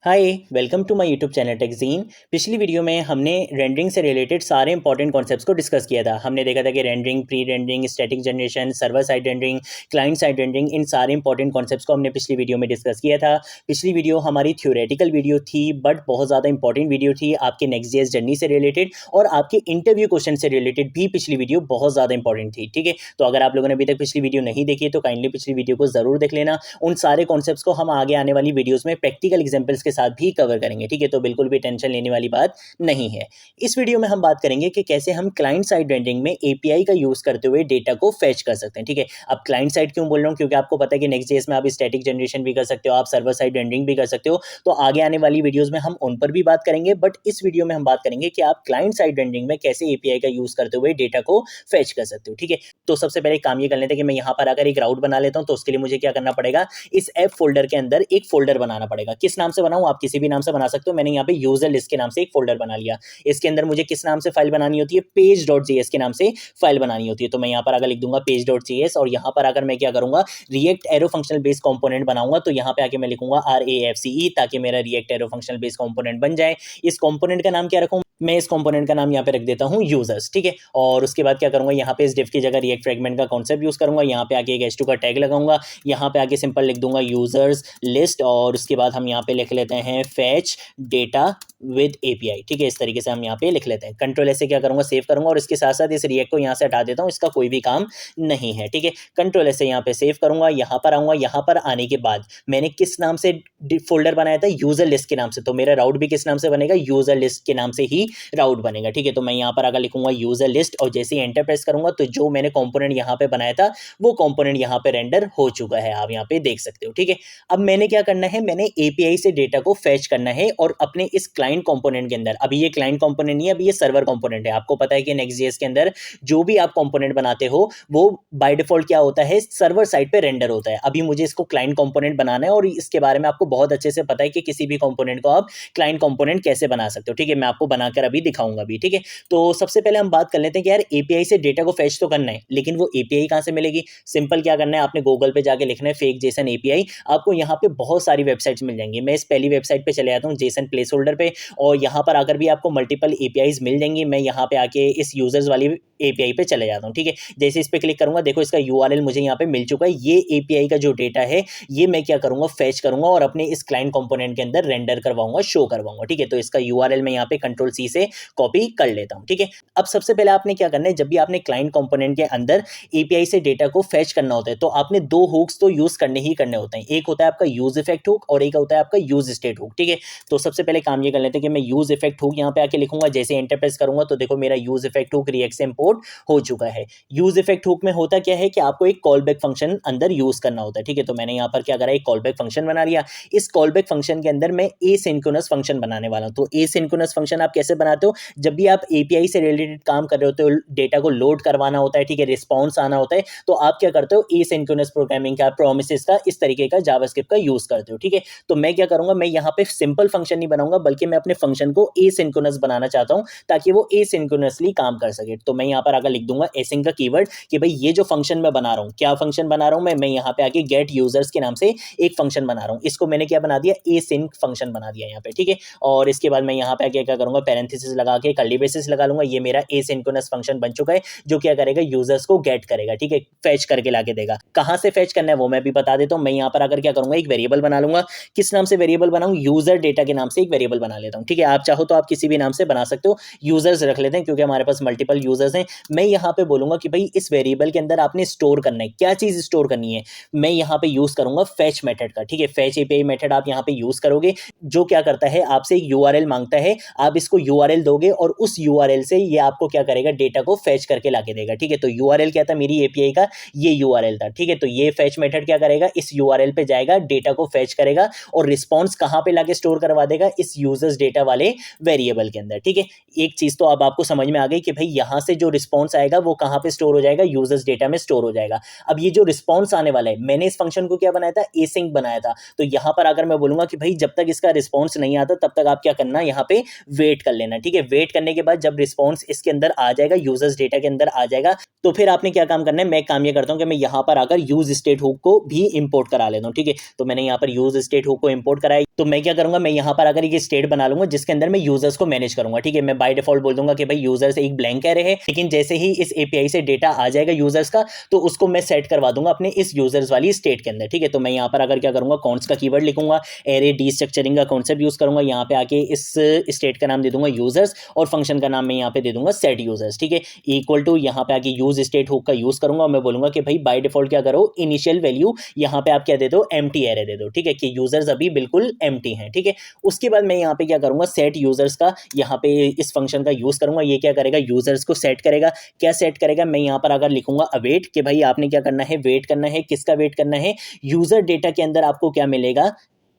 Hi welcome to my YouTube channel Techgene. पिछली video में हमने रेंडरिंग से रिलेटेड सारे इंपॉर्टेंट कॉन्सेप्ट्स को डिस्कस किया था। हमने देखा था कि rendering, pre rendering, static generation, server side rendering, client side rendering, इन सारे इंपॉर्टेंट कॉन्सेप्ट्स को हमने पिछली वीडियो में डिस्कस किया था। पिछली वीडियो हमारी थ्योरेटिकल वीडियो थी बट बहुत ज़्यादा इंपॉर्टेंट वीडियो थी आपके नेक्स्ट जेएस जर्नी से रिलेटेड और आपके इंटरव्यू क्वेश्चन से रिलेटेड भी पिछली वीडियो बहुत ज़्यादा इंपॉर्टेंट थी। ठीक है, तो अगर आप लोगों ने अभी तक पिछली वीडियो नहीं देखी है तो काइंडली पिछली वीडियो को ज़रूर देख लेना। उन सारे कॉन्सेप्ट्स को हम आगे आने वाली वीडियोज़ में प्रैक्टिकल एग्जाम्पल्स के साथ भी कवर करेंगे। ठीक है, तो बिल्कुल भी टेंशन लेने वाली बात नहीं है। इस वीडियो में हम बात करेंगे कि कैसे हम क्लाइंट साइड रेंडरिंग में एपीआई का यूज करते हुए डेटा को फेच कर सकते हैं। ठीक है, अब क्लाइंट साइड क्यों बोल रहा हूं, क्योंकि आपको पता है कि नेक्स्ट जेएस में आप स्टैटिक जनरेशन भी कर सकते हो, आप सर्वर साइड रेंडरिंग भी कर सकते हो। तो आगे आने वाली वीडियोज में हम उन पर भी बात करेंगे, बट इस वीडियो में हम बात करेंगे कि आप क्लाइंट साइड रेंडरिंग में कैसे एपीआई का यूज करते हुए डेटा को फेच कर सकते हो। ठीक है, तो सबसे पहले काम ये कर लेते हैं कि मैं यहाँ पर अगर एक राउट बना लेता हूँ तो उसके लिए मुझे क्या करना पड़ेगा, इस ऐप फोल्डर के अंदर एक फोल्डर बनाना पड़ेगा। किस नाम से बनाऊं, आप किसी भी नाम से बना सकते हो। मैंने यहाँ पे यूजर लिस्ट के नाम से एक फोल्डर बना लिया। इसके अंदर मुझे किस नाम से फाइल बनानी होती है, पेज.js के नाम से फाइल बनानी होती है। तो मैं यहाँ पर अगर लिख दूंगा पेज.js और यहाँ पर अगर मैं क्या करूंगा, react arrow functional base component बनाऊंगा। तो यहाँ पे आके मैं लिखूंगा RAFCE ताकि मेरा react arrow functional base component बन जाए। इस कंपोनेंट का नाम क्या रखूं, मैं इस कंपोनेंट का नाम यहाँ पे रख देता हूँ यूजर्स। ठीक है, और उसके बाद क्या करूंगा, यहाँ पे इस डिफ की जगह रिएक्ट फ्रेगमेंट का कॉन्सेप्ट यूज करूंगा। यहाँ पे आके एक h2 का टैग लगाऊंगा, यहाँ पे आके सिंपल लिख दूंगा यूजर्स लिस्ट और उसके बाद हम यहाँ पे लिख लेते हैं फेच डेटा विद एपीआई। ठीक है, इस तरीके से हम यहाँ पे लिख लेते हैं। कंट्रोल ऐसे क्या करूंगा, सेव करूंगा और इसके साथ साथ इस रिएक्ट को यहाँ से हटा देता हूँ, इसका कोई भी काम नहीं है। ठीक है, कंट्रोल ऐसे यहाँ पे सेव करूंगा, यहाँ पर आऊंगा। यहाँ पर आने के बाद मैंने किस नाम से फोल्डर बनाया था, यूजर लिस्ट के नाम से। तो मेरा राउट भी किस नाम से बनेगा, यूजर लिस्ट के नाम से ही राउट बनेगा। ठीक है, तो मैं यहाँ पर अगर लिखूंगा यूजर लिस्ट और जैसे ही एंटर प्रेस करूंगा तो जो मैंने कंपोनेंट यहाँ पे बनाया था वो कंपोनेंट यहाँ पे रेंडर हो चुका है, आप यहाँ पे देख सकते हो। ठीक है, अब मैंने क्या करना है, मैंने एपीआई से डेटा को फेच करना है और अपने इस क्लाइंट कंपोनेंट के अंदर, अभी ये क्लाइंट कंपोनेंट नहीं है, अभी ये सर्वर कंपोनेंट है। आपको पता है कि नेक्स्ट.जेएस के अंदर जो भी आप कंपोनेंट बनाते हो वो बाय डिफॉल्ट क्या होता है, सर्वर साइड पे रेंडर होता है। अभी मुझे इसको क्लाइंट कंपोनेंट बनाना है और इसके बारे में आपको बहुत अच्छे से पता है कि किसी भी कंपोनेंट को आप क्लाइंट कंपोनेंट कैसे बना सकते हो। ठीक है, मैं आपको बनाकर अभी दिखाऊंगा भी। ठीक है, तो सबसे पहले हम बात कर लेते हैं कि यार एपीआई से डेटा को फेच तो करना है, लेकिन वो एपीआई कहां से मिलेगी। सिंपल क्या करना है, आपने गूगल पे जाके लिखना है फेक जेसन एपीआई। आपको यहाँ पे बहुत सारी वेबसाइट्स मिल जाएंगी। मैं इस पहली वेबसाइट पे चले जाता हूँ, जेसन प्लेस होल्डर पे, और यहाँ पर आकर भी आपको मल्टीपल एपीआईज मिल जाएंगी। मैं यहाँ पे आके इस यूजर्स वाली एपीआई पे चले जाता हूँ। ठीक है, जैसे इस पे क्लिक करूंगा, देखो इसका यूआरएल मुझे यहाँ पे मिल चुका है। ये एपीआई का जो डेटा है ये मैं क्या करूंगा, फेच करूंगा और अपने इस क्लाइंट कंपोनेंट के अंदर रेंडर करवाऊंगा, शो करवाऊंगा। ठीक है, तो इसका यूआरएल मैं यहाँ पे कंट्रोल सी से कॉपी कर लेता हूँ। ठीक है, अब सबसे पहले आपने क्या करना है, जब भी आपने क्लाइंट कंपोनेंट के अंदर एपीआई से डेटा को फेच करना होता है तो आपने दो हुक्स तो यूज करने ही करने होते हैं। एक होता है आपका यूज इफेक्ट हुक और एक होता है आपका यूज स्टेट हुक। ठीक है, तो सबसे पहले काम ये कर लेते हैं कि मैं यूज इफेक्ट हुक यहाँ पे आके लिखूंगा। जैसे एंटर प्रेस करूंगा तो देखो मेरा यूज इफेक्ट हुक रिएक्ट से इंपोर्ट हो चुका है। यूज इफेक्ट हुक में होता क्या है कि आपको एक कॉल बैक फंक्शन अंदर यूज करना होता है। ठीक है, तो मैंने यहाँ पर क्या करा, एक कॉल बैक फंक्शन बना लिया। इस कॉल बैक फंक्शन के अंदर मैं एसिंक्रोनस फंक्शन बनाने वाला हूं। तो एसिंक्रोनस फंक्शन आप कैसे बनाते हो, जब भी आप एपीआई से रिलेटेड काम कर रहे होते हो, डेटा को लोड करवाना होता है, ठीक है, रिस्पॉन्स आना होता है, तो आप क्या करते हो, एसिंक्रोनस प्रोग्रामिंग का, प्रोमिसेस का, इस तरीके का जावास्क्रिप्ट का यूज करते हो। ठीक है, तो मैं क्या करूंगा, मैं यहाँ पे सिंपल फंक्शन नहीं बनाऊंगा बल्कि मैं अपने फंक्शन को एसिंक्रोनस बनाना चाहता हूं ताकि वो एसिंक्रोनसली काम कर सके। तो मैं यहाँ पर आकर लिख दूंगा एसिंक का कीवर्ड कि भाई ये जो फंक्शन मैं बना रहा हूँ, क्या फंक्शन बना रहा हूँ मैं यहाँ पे आके गेट यूजर्स के नाम से एक फंक्शन बना रहा हूँ। इसको मैंने क्या बना दिया, एसिंक फंक्शन बना दिया यहाँ पे। ठीक है, और इसके बाद मैं यहाँ पे आके क्या करूंगा, पैरेंथेसिस लगा के कर्ली ब्रेसेस लगा लूंगा। ये मेरा एसिंक्रोनस फंक्शन बन चुका है जो क्या करेगा, यूजर्स को गेट करेगा। ठीक है, फेच करके लाके देगा। कहां से फेच करना है वो मैं भी बता देता हूं। मैं यहाँ पर आकर क्या करूंगा, एक वेरिएबल बना लूंगा। किस नाम से वेरिएबल बनाऊं, यूजर डेटा के नाम से एक वेरिएबल बना लेता हूं। ठीक है, आप चाहो तो आप किसी भी नाम से बना सकते हो, यूजर्स रख लेते हैं क्योंकि हमारे पास मल्टीपल यूजर्स हैं। मैं यहाँ पे बोलूंगा कि भाई इस वेरिएबल के अंदर आपने स्टोर करना है, क्या चीज स्टोर करनी है, मैं यहाँ पे यूज करूंगा फेच मेथड का। ठीक है, फेच एपीआई मेथड आप यहाँ पे यूज करोगे, जो क्या करता है, आपसे एक यूआरएल मांगता है, आप इसको यूआरएल दोगे और उस यूआरएल से ये आपको क्या करेगा, डेटा को फेच करके लाके देगा। ठीक है, तो यूआरएल क्या था, मेरी एपीआई का ये यूआरएल था। ठीक है, तो ये फेच मेथड क्या करेगा, इस यूआरएल पे जाएगा, डेटा को फेच करेगा और रिस्पॉन्स कहां पे लाके स्टोर करवा देगा, इस यूजर्स डेटा वाले वेरिएबल के अंदर। ठीक है, एक चीज तो अब आपको समझ में आ गई कि भाई यहां से जो रिस्पॉन्स आएगा वो कहां पे स्टोर हो जाएगा, यूजर्स डेटा में स्टोर हो जाएगा। अब ये जो रिस्पॉन्स आने वाला है, मैंने इस फंक्शन को क्या बनाया था, एसिंक बनाया था। तो यहां पर अगर मैं बोलूंगा कि भाई जब तक इसका रिस्पॉन्स नहीं आता तब तक आप क्या करना, यहाँ पे वेट कर लेना, ठीक है। वेट करने के बाद जब रिस्पॉन्स इसके अंदर आ जाएगा, यूजर्स डेटा के अंदर आ जाएगा, तो फिर आपने क्या काम करना है, मैं काम ये करता हूँ कि मैं यहाँ पर आकर यूज स्टेट हुक को भी इंपोर्ट करा लेता हूँ, ठीक है। तो मैंने यहाँ पर यूज स्टेट हुक को इंपोर्ट कराया, तो मैं क्या करूंगा, मैं यहाँ पर आकर एक स्टेट बना लूंगा जिसके अंदर मैं यूजर्स को मैनेज करूंगा, ठीक है। मैं बाय डिफॉल्ट बोल दूंगा कि भाई यूजर्स एक ब्लैंक कह रहे हैं, लेकिन जैसे ही इस एपीआई से डेटा आ जाएगा यूजर्स का, तो उसको मैं सेट करवा दूंगा अपने इस यूजर्स वाली स्टेट के अंदर, ठीक है। तो मैं यहाँ पर अगर क्या करूंगा, कॉन्स का कीवर्ड लिखूंगा, एरे डीस्ट्रक्चरिंग का कॉन्सेप्ट यूज करूंगा, यहाँ पे आके इस स्टेट का नाम दे दूंगा यूजर्स, और फंक्शन का नाम मैं यहाँ पे दे दूंगा सेट यूजर्स, ठीक है। इक्वल टू यहाँ पे आके यूज स्टेट हुक का यूज करूंगा, और मैं बोलूंगा कि भाई बाय डिफॉल्ट क्या करो, इनिशियल वैल्यू यहाँ पे आप क्या दे दो, एम्प्टी एरे दे दो, ठीक है, कि यूजर्स अभी बिल्कुल एम्प्टी हैं, ठीक है। उसके बाद मैं यहाँ पे क्या करूंगा, सेट यूजर्स का यहाँ पे इस फंक्शन का यूज करूंगा, ये क्या करेगा, यूजर्स को सेट करेगा। क्या सेट करेगा, मैं यहाँ पर अगर लिखूंगा अवेट, कि भाई आपने क्या करना है, वेट करना है, किसका वेट करना है, यूजर डेटा के अंदर आपको क्या मिलेगा,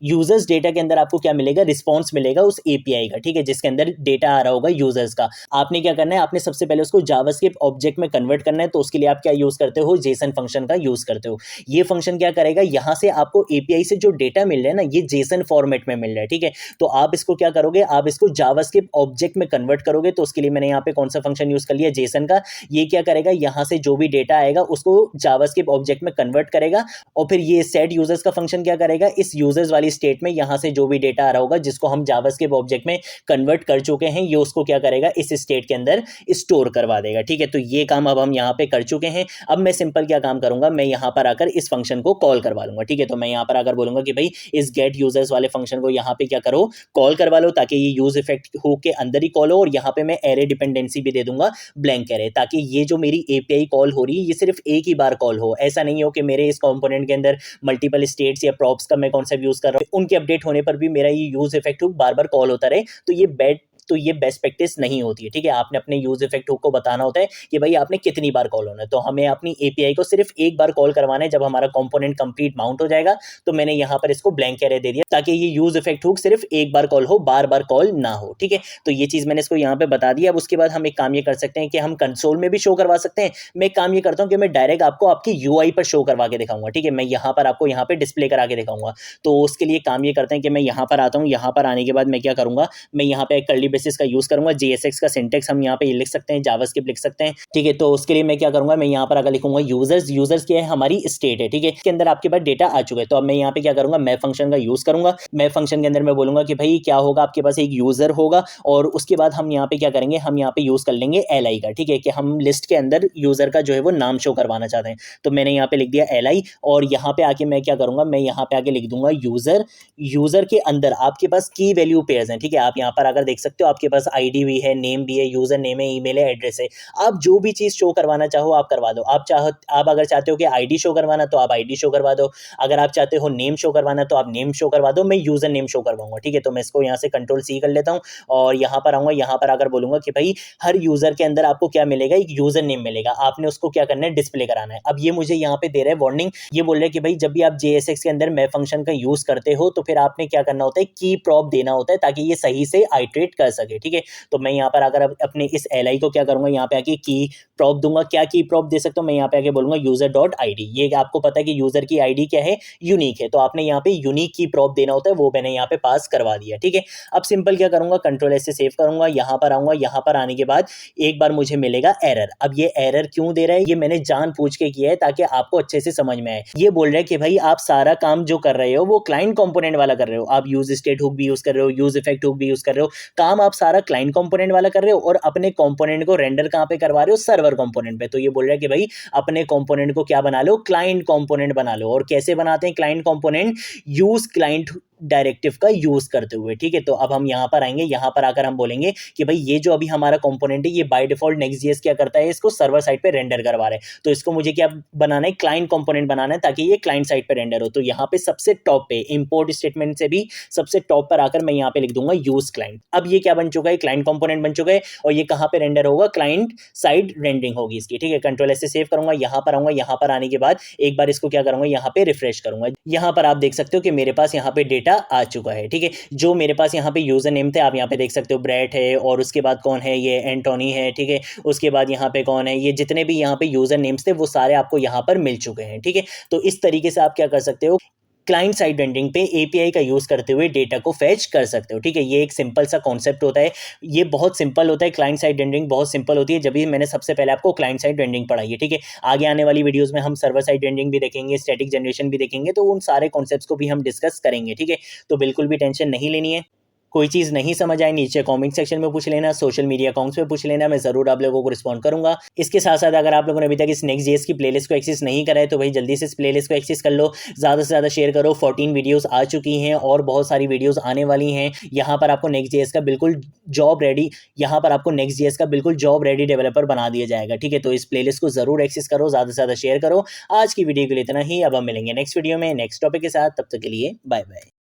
यूजर्स डेटा के अंदर आपको क्या मिलेगा, रिस्पॉन्स मिलेगा उस एपीआई का, ठीक है, जिसके अंदर डेटा आ रहा होगा यूजर्स का। आपने क्या करना है, आपने सबसे पहले उसको जावास्क्रिप्ट ऑब्जेक्ट में कन्वर्ट करना है, तो उसके लिए आप क्या यूज करते हो, जेसन फंक्शन का यूज करते हो। ये फंक्शन क्या करेगा, यहां से आपको एपीआई से जो डेटा मिल रहा है ना, ये जेसन फॉर्मेट में मिल रहा है, ठीक है। तो आप इसको क्या करोगे, आप इसको जावास्क्रिप्ट ऑब्जेक्ट में कन्वर्ट करोगे, तो उसके लिए मैंने यहाँ पे कौन सा फंक्शन यूज कर लिया, जेसन का। ये क्या करेगा, यहां से जो भी डेटा आएगा उसको जावास्क्रिप्ट ऑब्जेक्ट में कन्वर्ट करेगा, और फिर ये सेट यूजर्स का फंक्शन क्या करेगा, इस यूजर्स वाली स्टेट में यहां से जो भी डेटा आ रहा होगा जिसको हम जावास्क्रिप्ट ऑब्जेक्ट में कन्वर्ट कर चुके हैं, ये उसको क्या करेगा, इस स्टेट के अंदर स्टोर करवा देगा, ठीक है। तो ये काम अब हम यहाँ पे कर चुके हैं। अब मैं सिंपल क्या काम करूंगा, मैं यहाँ पर आकर इस फंक्शन को कॉल करवा लूंगा, ठीक है। तो मैं यहाँ पर आकर बोलूंगा कि भाई इस गेट यूजर्स वाले फंक्शन को यहाँ पे क्या करो, कॉल करवा लो, ताकि ये यूज इफेक्ट हो के अंदर ही कॉल हो, और यहाँ पे मैं एरे डिपेंडेंसी भी दे दूंगा ब्लैंक एरे, ताकि ये जो मेरी एपीआई कॉल हो रही है ये सिर्फ एक ही बार कॉल हो, ऐसा नहीं हो कि मेरे इस कंपोनेंट के अंदर मल्टीपल स्टेट्स या प्रॉप्स का मैं कॉन्सेप्ट यूज कर रहा हूँ, उनके अपडेट होने पर भी मेरा ये यूज इफेक्ट बार बार कॉल होता रहे, तो ये बेस्ट प्रैक्टिस नहीं होती है, ठीक है। आपने अपने यूज इफेक्ट हुक को बताना होता है कि भाई आपने कितनी बार कॉल होना है, तो हमें अपनी एपीआई को सिर्फ एक बार कॉल करवाना है, जब हमारा कंपोनेंट कंप्लीट माउंट हो जाएगा, तो मैंने यहाँ पर इसको ब्लैंक एरे दे दिया, ताकि ये यूज इफेक्ट हुक सिर्फ एक बार कॉल हो, बार बार कॉल ना हो, ठीक है। तो ये चीज मैंने इसको यहाँ पे बता दिया। अब उसके बाद हम एक काम ये कर सकते हैं कि हम कंसोल में भी शो करवा सकते हैं। मैं एक काम ये करता हूँ कि मैं डायरेक्ट आपको आपकी यूआई पर शो करवा के दिखाऊंगा, ठीक है। मैं यहाँ पर आपको यहाँ पे डिस्प्ले करा के दिखाऊंगा। तो उसके लिए काम ये करते हैं कि मैं यहाँ पर आता हूँ, यहाँ पर आने के बाद मैं क्या करूंगा, मैं यहाँ पे एक कर्ली ब्रेसेस का यूज करूंगा, JSX का सिंटेक्स हम यहाँ पे लिख सकते हैं, जावास्क्रिप्ट लिख सकते हैं, ठीक है। तो उसके लिए मैं क्या करूंगा, मैं यहाँ पर अगर लिखूंगा यूजर्स क्या है, हमारी स्टेट है, ठीक है। इसके अंदर आपके पास डेटा आ चुका है, तो अब मैं यहाँ पे क्या करूंगा, मैं फंक्शन का यूज करूंगा। मैं फंक्शन के अंदर मैं बोलूंगा कि भाई क्या होगा, आपके पास एक यूजर होगा, और उसके बाद हम यहाँ पे क्या करेंगे, हम यहाँ पे यूज कर लेंगे LI का, ठीक है, कि हम लिस्ट के अंदर यूजर का जो है वो नाम शो करवाना चाहते हैं। तो मैंने यहाँ पे लिख दिया LI, और यहाँ पे आके मैं क्या करूंगा, मैं यहाँ पे आके लिख दूंगा यूजर के अंदर आपके पास की वैल्यू पेयर्स हैं, ठीक है। आप यहाँ पर अगर देख सकते हो, आपके पास ID भी है, नेम भी है, यूजर नेम है, ईमेल है, एड्रेस है। आप जो भी चीज शो करवाना चाहो आप करवा दो। आप अगर चाहते हो कि आईडी शो करवाना तो आप आईडी शो करवा दो, अगर आप चाहते हो नेम शो करवाना तो आप नेम शो करवा दो। मैं यूजर नेम शो करवाऊंगा, ठीक है। तो मैं इसको यहाँ से Ctrl+C कर लेता हूँ, और यहाँ पर आऊंगा, यहाँ पर अगर बोलूंगा कि भाई हर यूजर के अंदर आपको क्या मिलेगा, एक यूजर नेम मिलेगा, आपने उसको क्या करना है, डिस्प्ले कराना है। अब ये मुझे यहाँ पे दे रहा है वार्निंग, ये बोल रहा है कि भाई जब भी आप JSX के अंदर मैं फंक्शन का यूज करते हो, तो फिर आपने क्या करना होता है, की प्रॉप देना होता है, ताकि ये सही से आइटरेट कर सके, ठीक है। तो मैं यहाँ पर अगर अपने इस LI को क्या करूंगा, यहाँ पे आके की प्रॉप दूंगा। क्या की प्रॉप दे सकता हूँ, मैं यहाँ पे आके बोलूंगा यूजर.id। ये आपको पता है कि यूजर की आईडी क्या है, यूनिक है, तो आपने यहाँ पे यूनिक की प्रॉप देना होता है, वो मैंने यहाँ पे पास करवा दिया, ठीक है। अब सिंपल क्या करूंगा, Ctrl+S से सेव करूंगा, यहाँ पर आऊंगा, यहाँ पर आने के बाद एक बार मुझे मिलेगा एरर। अब ये एरर क्यों दे रहा है, ये मैंने जान पूछ के किया है ताकि आपको अच्छे से समझ में आए। ये बोल रहा है कि भाई आप सारा काम जो कर रहे हो वो क्लाइंट कंपोनेंट वाला कर रहे हो, आप यूज स्टेट हुक भी यूज कर रहे हो, यूज इफेक्ट हुक भी यूज कर रहे हो, काम आप सारा क्लाइंट कंपोनेंट वाला कर रहे हो, और अपने कंपोनेंट को रेंडर कहाँ पे करवा रहे हो, सर्वर कंपोनेंट पे। तो ये बोल रहा है कि भाई अपने कंपोनेंट को क्या बना लो, क्लाइंट कंपोनेंट बना लो। और कैसे बनाते हैं client component, use client directive का यूज करते हुए, ठीक है। तो अब हम यहाँ पर आएंगे, यहाँ पर आकर हम बोलेंगे कि भाई ये जो अभी हमारा कंपोनेंट है, ये बाय डिफॉल्ट Next.js क्या करता है, इसको सर्वर साइड पे रेंडर करवा रहा है। तो इसको मुझे क्या बनाना है, क्लाइंट कंपोनेंट बनाना है, ताकि ये क्लाइंट साइड पे रेंडर हो। तो यहाँ पे सबसे टॉप पे इंपोर्ट स्टेटमेंट से भी सबसे टॉप पर आकर मैं यहाँ पे लिख दूंगा यूज क्लाइंट। अब ये क्या बन चुका है, क्लाइंट कंपोनेंट बन चुका है, और ये कहाँ पे रेंडर होगा, क्लाइंट साइड रेंडरिंग होगी इसकी, ठीक है। Ctrl+S से सेव करूंगा, यहाँ पर आऊंगा, यहाँ पर आने के बाद एक बार इसको क्या करूंगा, यहाँ पे रिफ्रेश करूंगा। यहाँ पर आप देख सकते हो कि मेरे पास यहाँ पे डेटा आ चुका है, ठीक है। जो मेरे पास यहाँ पे यूजर नेम थे, आप यहाँ पे देख सकते हो ब्रैट है, और उसके बाद कौन है, ये एंटोनी है, ठीक है। उसके बाद यहाँ पे कौन है, ये जितने भी यहाँ पे यूजर नेम्स थे वो सारे आपको यहाँ पर मिल चुके हैं, ठीक है। तो इस तरीके से आप क्या कर सकते हो, क्लाइंट साइड रेंडरिंग पे एपीआई का यूज़ करते हुए डेटा को फैच कर सकते हो। ठीक है, ये एक सिंपल सा कॉन्सेप्ट होता है, ये बहुत सिंपल होता है। क्लाइंट साइड रेंडरिंग बहुत सिंपल होती है, जब भी मैंने सबसे पहले आपको क्लाइंट साइड रेंडरिंग पढ़ाई है। ठीक है, आगे आने वाली वीडियोस में हम सर्वर साइड रेंडरिंग भी देखेंगे, स्टैटिक जनरेशन भी देखेंगे, तो उन सारे कॉन्सेप्ट्स को भी हम डिस्कस करेंगे। ठीक है, तो बिल्कुल भी टेंशन नहीं लेनी है। कोई चीज़ नहीं समझ आए नीचे कमेंट सेक्शन में पूछ लेना, सोशल मीडिया अकाउंट्स पे पूछ लेना, मैं ज़रूर आप लोगों को रिस्पॉन्ड करूंगा। इसके साथ साथ अगर आप लोगों ने अभी तक इस नेक्स्ट जेएस की प्लेलिस्ट को एक्सेस नहीं करा है तो भाई जल्दी से इस प्लेलिस्ट को एक्सेस कर लो, ज़्यादा से ज़्यादा शेयर करो। 14 वीडियोस आ चुकी हैं और बहुत सारी वीडियोस आने वाली हैं। यहाँ पर आपको नेक्स्ट जेएस का बिल्कुल जॉब रेडी यहाँ पर आपको नेक्स्ट जेएस का बिल्कुल जॉब रेडी डेवलपर बना दिया जाएगा। ठीक है, तो इस प्लेलिस्ट को ज़रूर एक्सेस करो, ज़्यादा से ज़्यादा शेयर करो। आज की वीडियो के लिए इतना ही, अब हम मिलेंगे नेक्स्ट वीडियो में नेक्स्ट टॉपिक के साथ, तब तक के लिए बाय बाय।